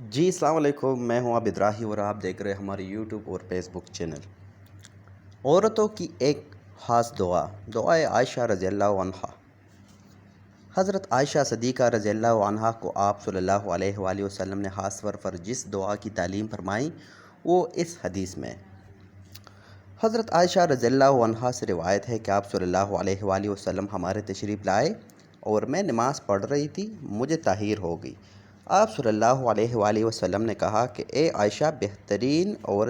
جی السلام علیکم، میں ہوں عابد راہی اور آپ دیکھ رہے ہیں ہماری یوٹیوب اور فیس بک چینل۔ عورتوں کی ایک خاص دعائے عائشہ رضی اللہ عنہا۔ حضرت عائشہ صدیقہ رضی اللہ عنہا کو آپ صلی اللہ علیہ وآلہ وسلم نے خاص طور پر جس دعا کی تعلیم فرمائی وہ اس حدیث میں۔ حضرت عائشہ رضی اللہ عنہا سے روایت ہے کہ آپ صلی اللہ علیہ وآلہ وسلم ہمارے تشریف لائے اور میں نماز پڑھ رہی تھی، مجھے تاخیر ہو گئی۔ آپ صلی اللہ علیہ وآلہ وسلم نے کہا کہ اے عائشہ، بہترین اور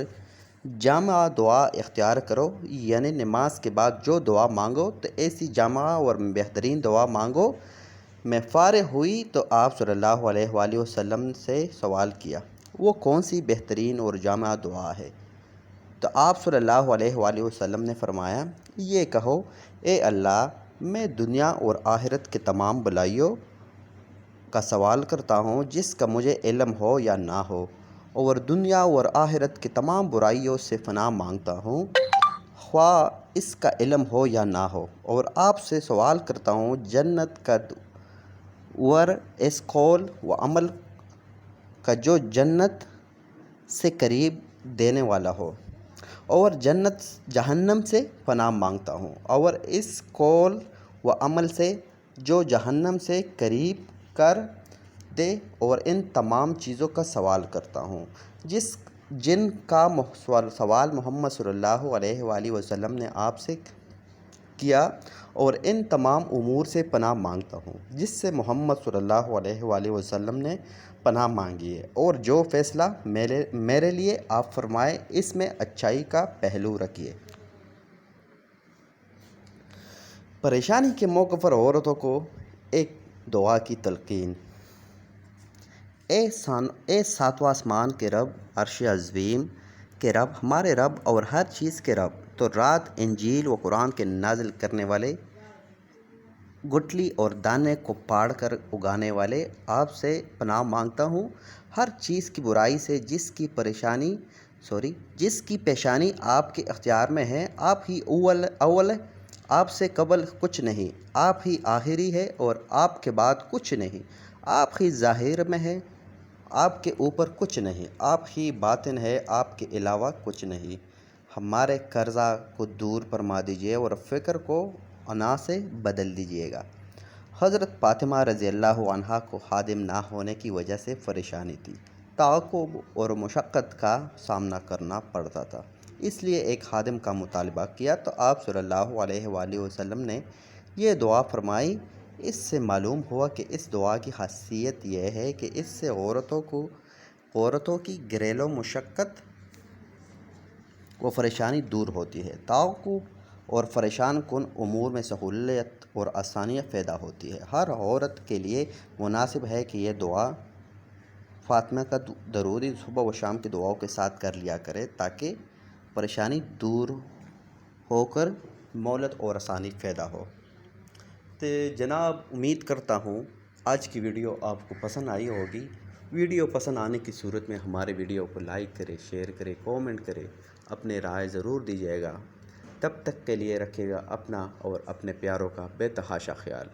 جامع دعا اختیار کرو، یعنی نماز کے بعد جو دعا مانگو تو ایسی جامع اور بہترین دعا مانگو۔ میں فارغ ہوئی تو آپ صلی اللہ علیہ وآلہ وسلم سے سوال کیا، وہ کون سی بہترین اور جامع دعا ہے؟ تو آپ صلی اللہ علیہ وآلہ وسلم نے فرمایا، یہ کہو، اے اللہ، میں دنیا اور آخرت کے تمام بلائیوں کا سوال کرتا ہوں جس کا مجھے علم ہو یا نہ ہو، اور دنیا اور آخرت کی تمام برائیوں سے پناہ مانگتا ہوں، خواہ اس کا علم ہو یا نہ ہو، اور آپ سے سوال کرتا ہوں جنت کا اور اس قول و عمل کا جو جنت سے قریب دینے والا ہو، اور جہنم سے پناہ مانگتا ہوں، اور اس قول و عمل سے جو جہنم سے قریب کر دے، اور ان تمام چیزوں کا سوال کرتا ہوں جن کا سوال محمد صلی اللہ علیہ وآلہ وسلم نے آپ سے کیا، اور ان تمام امور سے پناہ مانگتا ہوں جس سے محمد صلی اللہ علیہ وآلہ وسلم نے پناہ مانگی ہے، اور جو فیصلہ میرے لیے آپ فرمائے اس میں اچھائی کا پہلو رکھیے۔ پریشانی کے موقع پر عورتوں کو ایک دعا کی تلقین۔ اے ساتواں آسمان کے رب، عرش عظیم کے رب، ہمارے رب اور ہر چیز کے رب، تو رات انجیل و قرآن کے نازل کرنے والے، گٹھلی اور دانے کو پاڑ کر اگانے والے، آپ سے پناہ مانگتا ہوں ہر چیز کی برائی سے جس کی پیشانی آپ کے اختیار میں ہے۔ آپ ہی اول، آپ سے قبل کچھ نہیں، آپ ہی آخری ہے اور آپ کے بعد کچھ نہیں، آپ ہی ظاہر میں ہے، آپ کے اوپر کچھ نہیں، آپ ہی باطن ہے، آپ کے علاوہ کچھ نہیں۔ ہمارے قرضہ کو دور فرما دیجیے اور فقر کو انا سے بدل دیجیے گا۔ حضرت فاطمہ رضی اللہ عنہا کو خادم نہ ہونے کی وجہ سے پریشانی تھی، تعاقب اور مشقت کا سامنا کرنا پڑتا تھا، اس لیے ایک خادم کا مطالبہ کیا تو آپ صلی اللہ علیہ وآلہ وسلم نے یہ دعا فرمائی۔ اس سے معلوم ہوا کہ اس دعا کی خاصیت یہ ہے کہ اس سے عورتوں کی گھریلو مشقت و پریشانی دور ہوتی ہے، تعاقب اور پریشان کن امور میں سہولت اور آسانیت پیدا ہوتی ہے۔ ہر عورت کے لیے مناسب ہے کہ یہ دعا فاطمہ کا درود صبح و شام کی دعاؤں کے ساتھ کر لیا کرے تاکہ پریشانی دور ہو کر مہلت اور آسانی پیدا ہو۔ تو جناب، امید کرتا ہوں آج کی ویڈیو آپ کو پسند آئی ہوگی۔ ویڈیو پسند آنے کی صورت میں ہمارے ویڈیو کو لائک کرے، شیئر کرے، کومنٹ کرے، اپنے رائے ضرور دیجیے گا۔ تب تک کے لیے رکھیے گا اپنا اور اپنے پیاروں کا بے تحاشا خیال۔